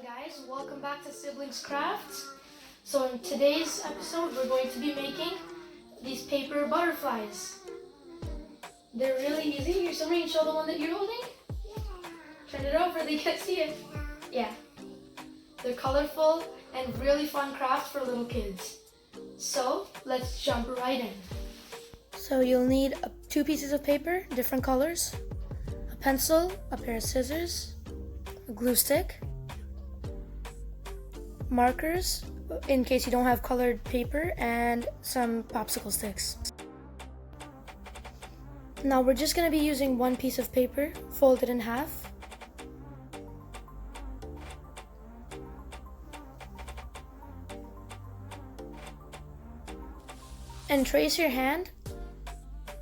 guys, welcome back to Siblings Crafts. So in today's episode, we're going to be making these paper butterflies. They're really easy. Here, somebody can show the one that you're holding. Turn it over, they can't see it. Yeah. They're colorful and really fun craft for little kids. So let's jump right in. So you'll need two pieces of paper, different colors, a pencil, a pair of scissors, a glue stick, markers in case you don't have colored paper, and some popsicle sticks. Now we're just going to be using one piece of paper, folded in half. And trace your hand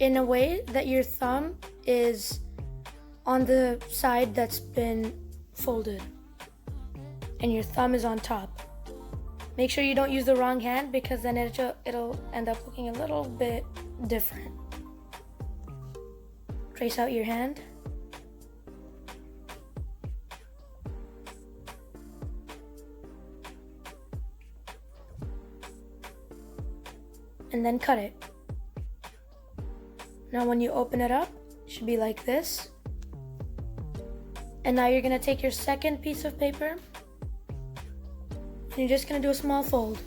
in a way that your thumb is on the side that's been folded and your thumb is on top. Make sure you don't use the wrong hand because then it'll end up looking a little bit different. Trace out your hand. And then cut it. Now when you open it up, it should be like this. And now you're gonna take your second piece of paper and you're just gonna do a small fold.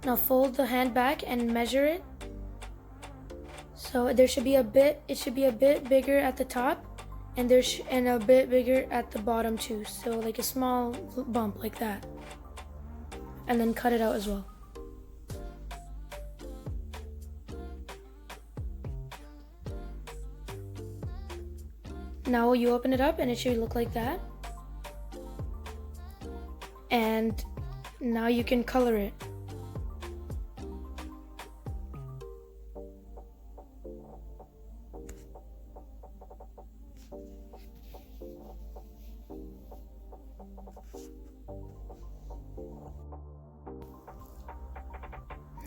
Now fold the hand back and measure it. So it should be a bit bigger at the top and and a bit bigger at the bottom too. So like a small bump like that. And then cut it out as well. Now you open it up and it should look like that. And now you can color it.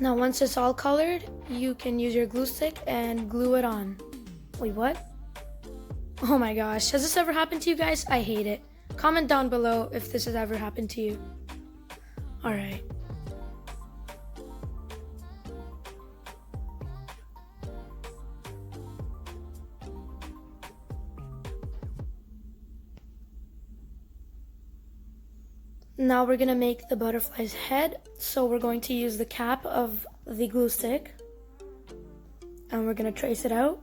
Now once it's all colored, you can use your glue stick and glue it on. Wait, what? Oh my gosh, has this ever happened to you guys? I hate it. Comment down below if this has ever happened to you. Alright. Now we're gonna make the butterfly's head, so we're going to use the cap of the glue stick and we're gonna trace it out.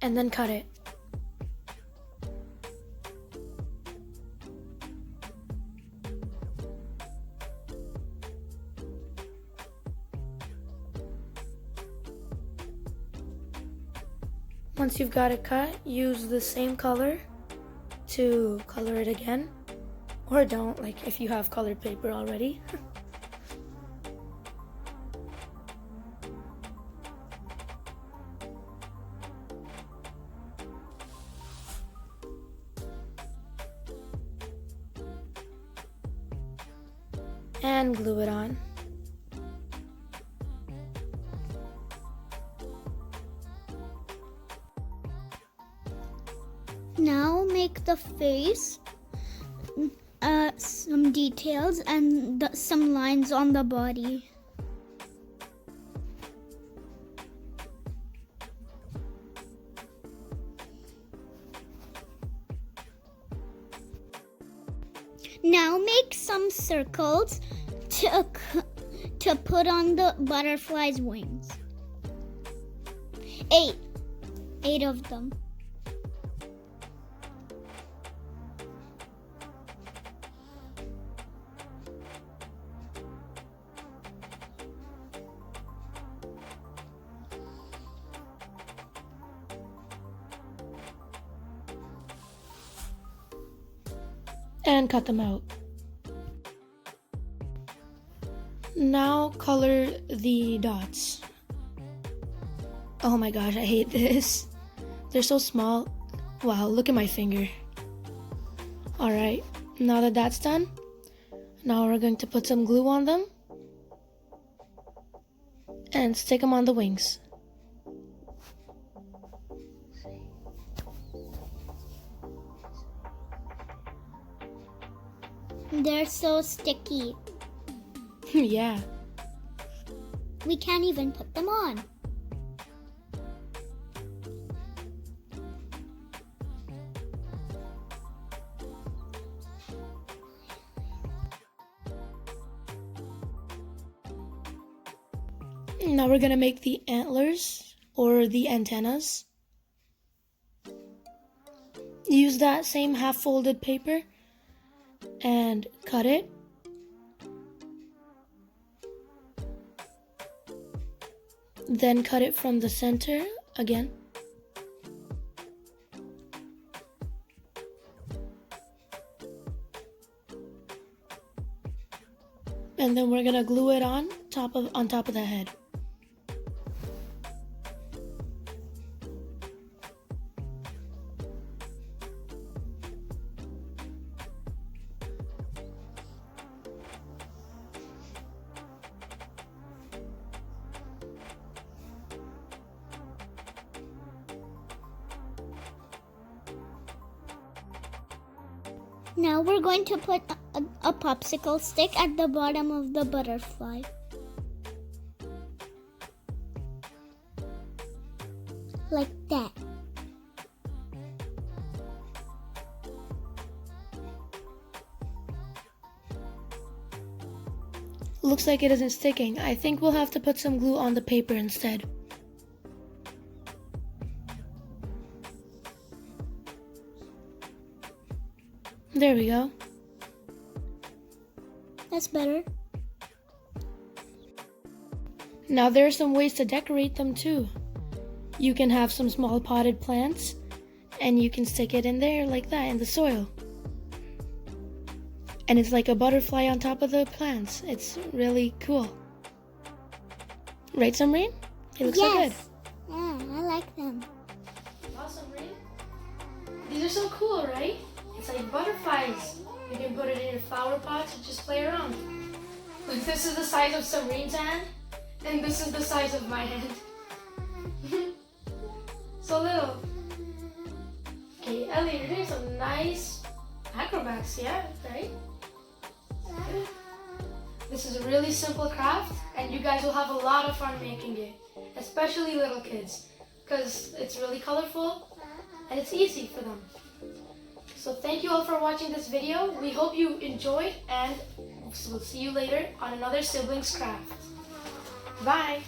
And then cut it. Once you've got it cut, use the same color to color it again. Or don't, like if you have colored paper already. And glue it on. Now make the face, some details and some lines on the body. Now make some circles to put on the butterfly's wings. 8 of them. And cut them out. Now color the dots. Oh my gosh, I hate this. They're so small. Wow, look at my finger. Alright, Now that that's done, now we're going to put some glue on them and stick them on the wings. They're so sticky. Yeah. We can't even put them on. Now we're gonna make the antlers or the antennas. Use that same half folded paper and cut it. Then cut it from the center again. And then we're gonna glue it on top of the head. Now we're going to put a popsicle stick at the bottom of the butterfly. Like that. Looks like it isn't sticking. I think we'll have to put some glue on the paper instead. There we go. That's better. Now there are some ways to decorate them too. You can have some small potted plants and you can stick it in there like that in the soil. And it's like a butterfly on top of the plants. It's really cool. Right, Samreen? It looks so good. Yeah, I like them. Awesome, Samreen. These are so cool, right? It's like butterflies. You can put it in your flower pots and just play around. Like this is the size of Samreen's hand, and this is the size of my hand. So little. Okay, Ellie, you're doing some nice acrobats, yeah, right? This is a really simple craft, and you guys will have a lot of fun making it, especially little kids, because it's really colorful and it's easy for them. So thank you all for watching this video. We hope you enjoyed, and we'll see you later on another Siblings Craft. Bye!